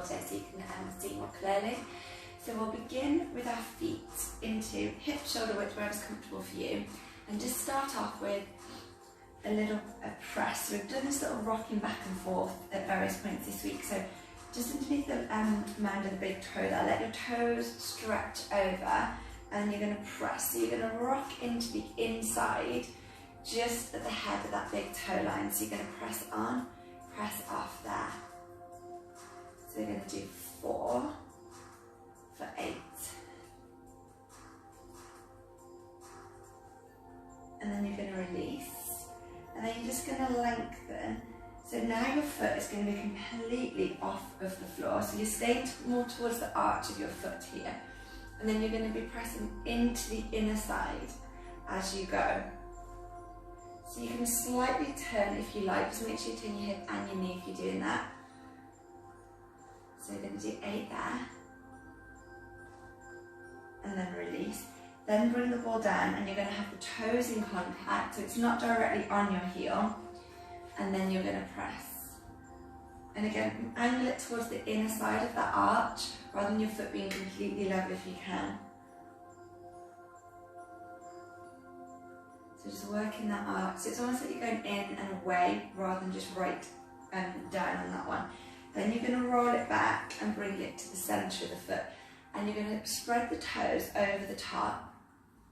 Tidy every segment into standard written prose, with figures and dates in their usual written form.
today so you can see more clearly. So we'll begin with our feet into hip, shoulder width, wherever's comfortable for you, and just start off with a press. So we've done this little rocking back and forth at various points this week. So just underneath the mound of the big toe there, let your toes stretch over, and you're going to press. So you're going to rock into the inside, just at the head of that big toe line. So you're going to press on, press off there. So we're going to do 4 for 8. And then you're going to release. And then you're just going to lengthen. So now your foot is going to be completely off of the floor. So you're staying more towards the arch of your foot here. And then you're going to be pressing into the inner side as you go. So you can slightly turn if you like. Just make sure you turn your hip and your knee if you're doing that. So you're going to do 8 there. And then release. Then bring the ball down, and you're going to have the toes in contact, so it's not directly on your heel. And then you're going to press. And again, angle it towards the inner side of that arch, rather than your foot being completely level if you can. So just working that arch. So it's almost like you're going in and away, rather than just right down on that one. Then you're going to roll it back and bring it to the centre of the foot. And you're going to spread the toes over the top.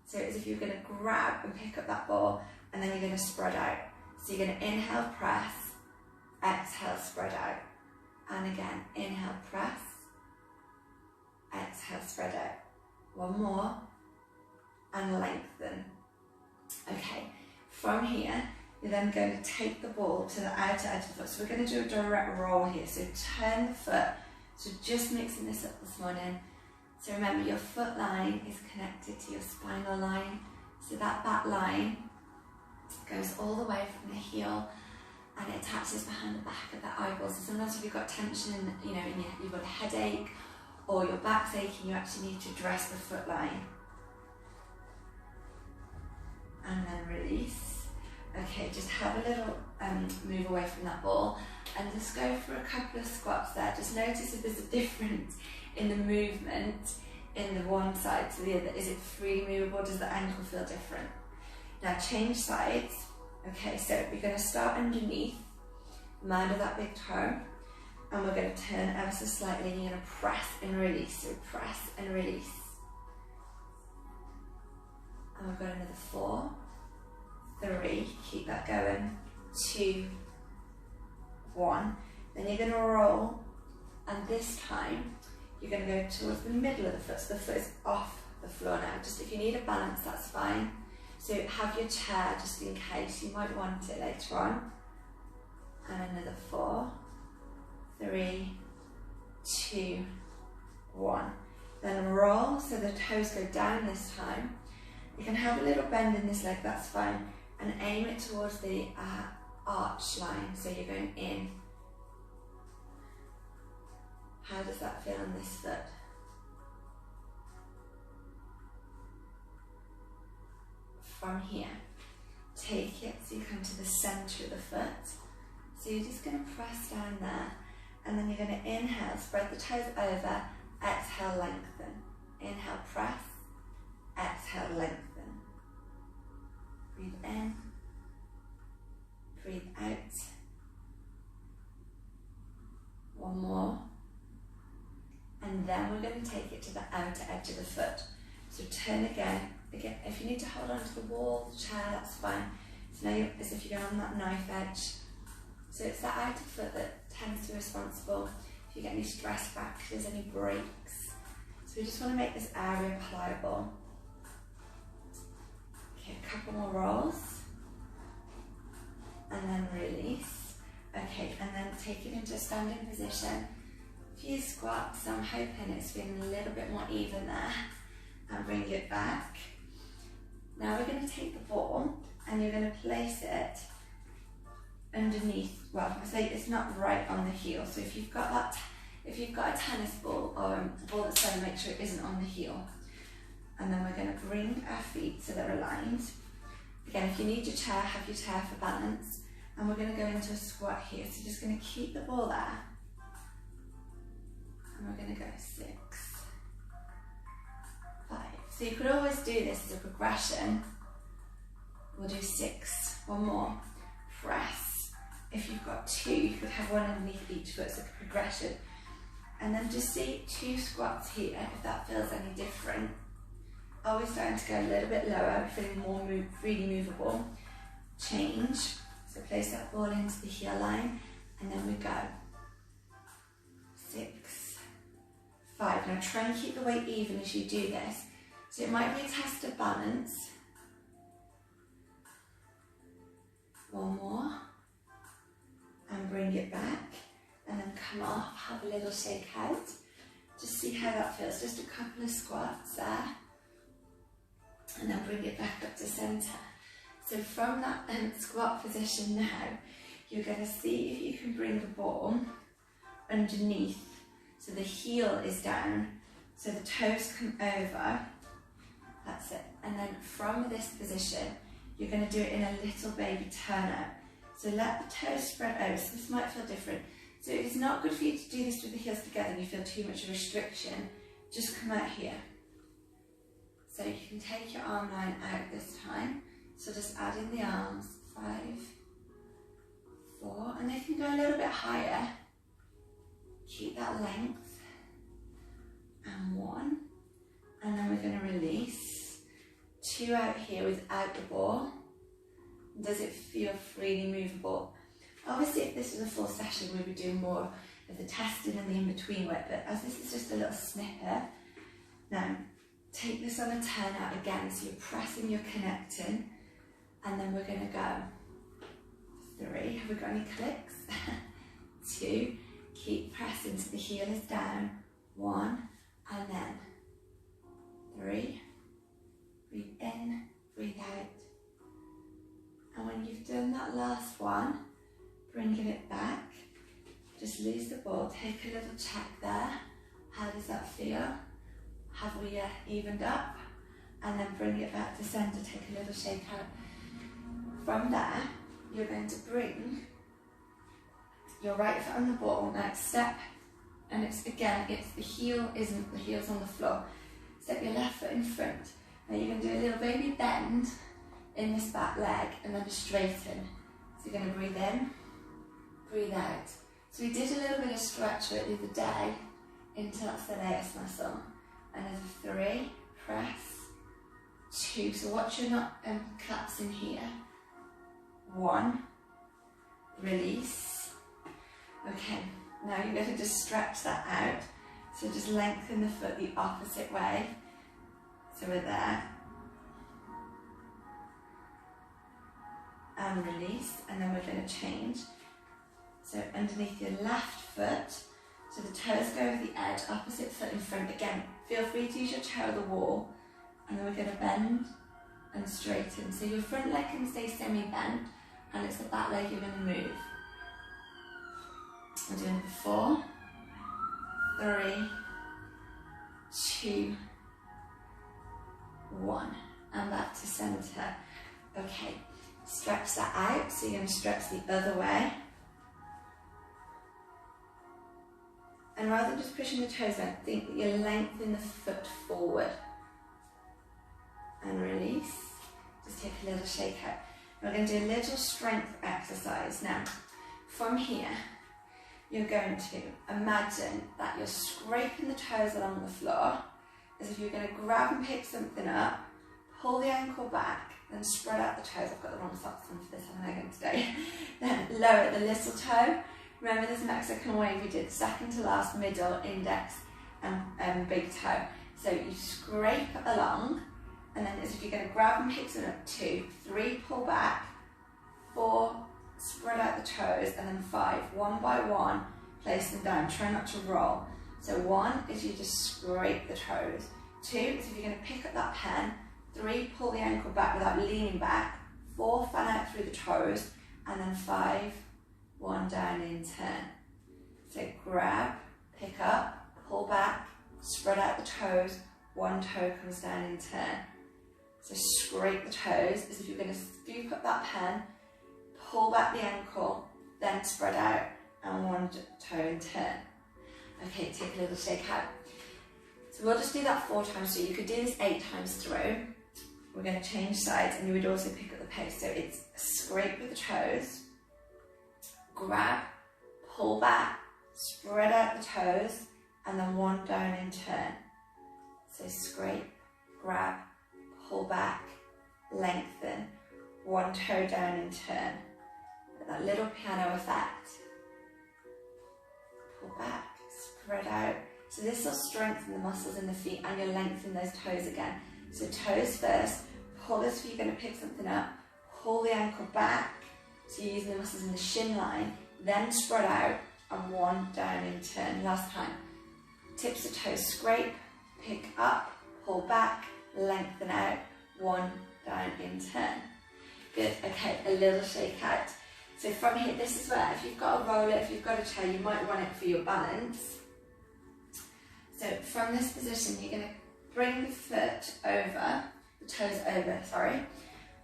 So it's as if you're going to grab and pick up that ball, and then you're going to spread out. So you're going to inhale, press, exhale, spread out. And again, inhale, press, exhale, spread out. One more, and lengthen. Okay, from here, you're then going to take the ball to the outer edge of the foot. So we're going to do a direct roll here. So turn the foot. So just mixing this up this morning. So remember, your foot line is connected to your spinal line. So that back line goes all the way from the heel, and it attaches behind the back of the eyeball. So sometimes if you've got tension in, you've got a headache or your back's aching, you actually need to address the foot line. And then release. Okay, just have a little move away from that ball, and just go for a couple of squats there. Just notice if there's a difference in the movement in the one side to the other. Is it freely movable? Does the ankle feel different? Now change sides. Okay, so we're going to start underneath the mound of that big toe, and we're going to turn ever so slightly, and you're going to press and release. So press and release. And we've got another 4, 3, keep that going, 2, 1. Then you're going to roll, and this time you're going to go towards the middle of the foot, so the foot is off the floor now. Just if you need a balance, that's fine. So have your chair just in case, you might want it later on. And another 4, 3, 2, 1. Then roll, so the toes go down this time. You can have a little bend in this leg, that's fine. And aim it towards the arch line, so you're going in. How does that feel on this foot? From here, take it so you come to the centre of the foot. So you're just going to press down there, and then you're going to inhale, spread the toes over, exhale, lengthen. Inhale, press, exhale, lengthen. Breathe in, breathe out. One more. And then we're going to take it to the outer edge of the foot. So turn again. Again, if you need to hold on to the wall, the chair, that's fine. So now you're as if you're on that knife edge. So it's that outer foot that tends to be responsible if you get any stress fractures, any breaks. So we just want to make this area pliable. Okay, a couple more rolls. And then release. Okay, and then take it into a standing position. Few squats, so I'm hoping it's feeling a little bit more even there. And bring it back. Now we're going to take the ball, and you're going to place it underneath, well, I say it's not right on the heel. So if you've got a tennis ball or a ball that's done, make sure it isn't on the heel. And then we're going to bring our feet so they're aligned. Again, if you need your chair, have your chair for balance. And we're going to go into a squat here. So just going to keep the ball there. 6, 5. So you could always do this as a progression. We'll do 6, one more, press. If you've got 2, you could have one underneath each foot, so a progression. And then just see 2 squats here, if that feels any different. Always starting to go a little bit lower, feeling more freely movable. Change, so place that ball into the heel line, and then we go. 6, 5. Now try and keep the weight even as you do this. So it might be a test of balance. One more, and bring it back, and then come off, have a little shake out. Just see how that feels, just a couple of squats there, and then bring it back up to centre. So from that squat position now, you're going to see if you can bring the ball underneath, so the heel is down, so the toes come over, that's it. And then from this position, you're going to do it in a little baby turnout. So let the toes spread out. So this might feel different. So it's not good for you to do this with the heels together and you feel too much restriction. Just come out here. So you can take your arm line out this time. So just add in the arms. 5, 4, and they can go a little bit higher. Keep that length. And 1. And then we're going to release. 2 out here without the ball. Does it feel freely movable? Obviously, if this was a full session, we'd be doing more of the testing and the in-between work, but as this is just a little snippet, now take this on a turn out again, so you're pressing, you're connecting, and then we're going to go 3, have we got any clicks? 2, keep pressing so the heel is down, 1, and then 3, breathe in, breathe out. And when you've done that last one, bringing it back, just lose the ball, take a little check there. How does that feel? Have we evened up? And then bring it back to centre, take a little shake out. From there, you're going to bring your right foot on the ball, next step, and it's the heel isn't, the heel's on the floor. Step your left foot in front. Now you're going to do a little baby bend in this back leg and then just straighten. So you're going to breathe in, breathe out. So we did a little bit of stretch the other day into that soleus muscle. And as a 3, press, 2. So watch you're not collapsing here. 1, release. Okay, now you're going to just stretch that out. So just lengthen the foot the opposite way. So we're there. And release, and then we're going to change. So underneath your left foot, so the toes go over the edge, opposite foot in front. Again, feel free to use your toe or the wall, and then we're going to bend and straighten. So your front leg can stay semi-bent, and it's the back leg you're going to move. We're doing 4, 3, 2, 1, and back to centre. Okay. Stretch that out, so you're going to stretch the other way. And rather than just pushing the toes out, think that you're lengthening the foot forward. And release. Just take a little shake out. We're going to do a little strength exercise. Now, from here, you're going to imagine that you're scraping the toes along the floor, as if you're going to grab and pick something up, pull the ankle back, then spread out the toes. I've got the wrong socks on for this, haven't I, today? Then lower the little toe. Remember this Mexican wave we did, second to last, middle, index, and big toe. So you scrape along, and then as if you're going to grab and pick something up, 2, 3, pull back, 4, spread out the toes, and then 5, one by one, place them down. Try not to roll. So 1 is you just scrape the toes. 2 is if you're going to pick up that pen. 3, pull the ankle back without leaning back. 4, fan out through the toes. And then 5, 1 down in, turn. So grab, pick up, pull back, spread out the toes. 1 toe comes down in, turn. So scrape the toes as if you're going to scoop up that pen, pull back the ankle, then spread out, and 1 toe in, turn. Okay, take a little shake out. So we'll just do that 4 times through. You could do this 8 times through. We're going to change sides, and you would also pick up the pace. So it's scrape with the toes, grab, pull back, spread out the toes, and then 1 down and turn. So scrape, grab, pull back, lengthen, 1 toe down and turn. That little piano effect. Pull back, spread out. So this will strengthen the muscles in the feet, and you'll lengthen those toes again. So toes first, pull as if you're going to pick something up, pull the ankle back, so you're using the muscles in the shin line, then spread out, and 1 down and turn. Last time. Tips of toes, scrape, pick up, pull back, lengthen out, 1 down and turn. Good, okay, a little shake out. So from here, this is where, if you've got a roller, if you've got a chair, you might want it for your balance. So from this position, you're going to bring the foot over, the toes over, sorry,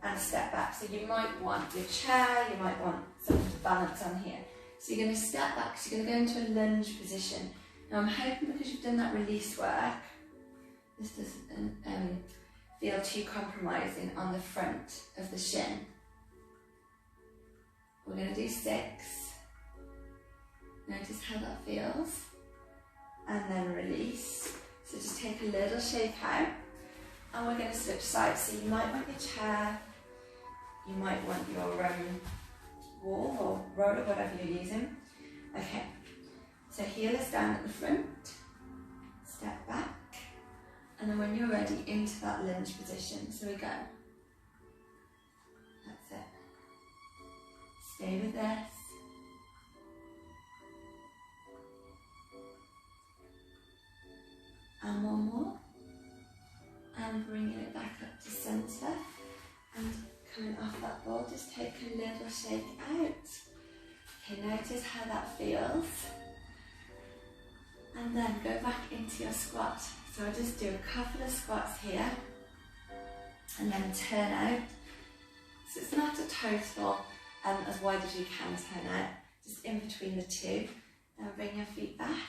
and step back. So you might want your chair, you might want something to balance on here. So you're going to step back, so you're going to go into a lunge position. Now I'm hoping because you've done that release work, this doesn't feel too compromising on the front of the shin. We're going to do 6. Notice how that feels. And then release. So just take a little shake out. And we're going to switch sides. So you might want your chair, you might want your wall or roller, whatever you're using. Okay, so heel is down at the front, step back, and then when you're ready, into that lunge position. So we go. That's it. Stay with this. And 1 more. And bringing it back up to centre. And coming off that ball, just take a little shake out. Okay, notice how that feels. And then go back into your squat. So I'll just do a couple of squats here. And then turn out. So it's not a total as wide as you can turn out. Just in between the 2. Then bring your feet back.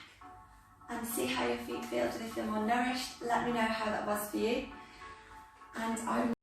And see how your feet feel. Do they feel more nourished? Let me know how that was for you. And I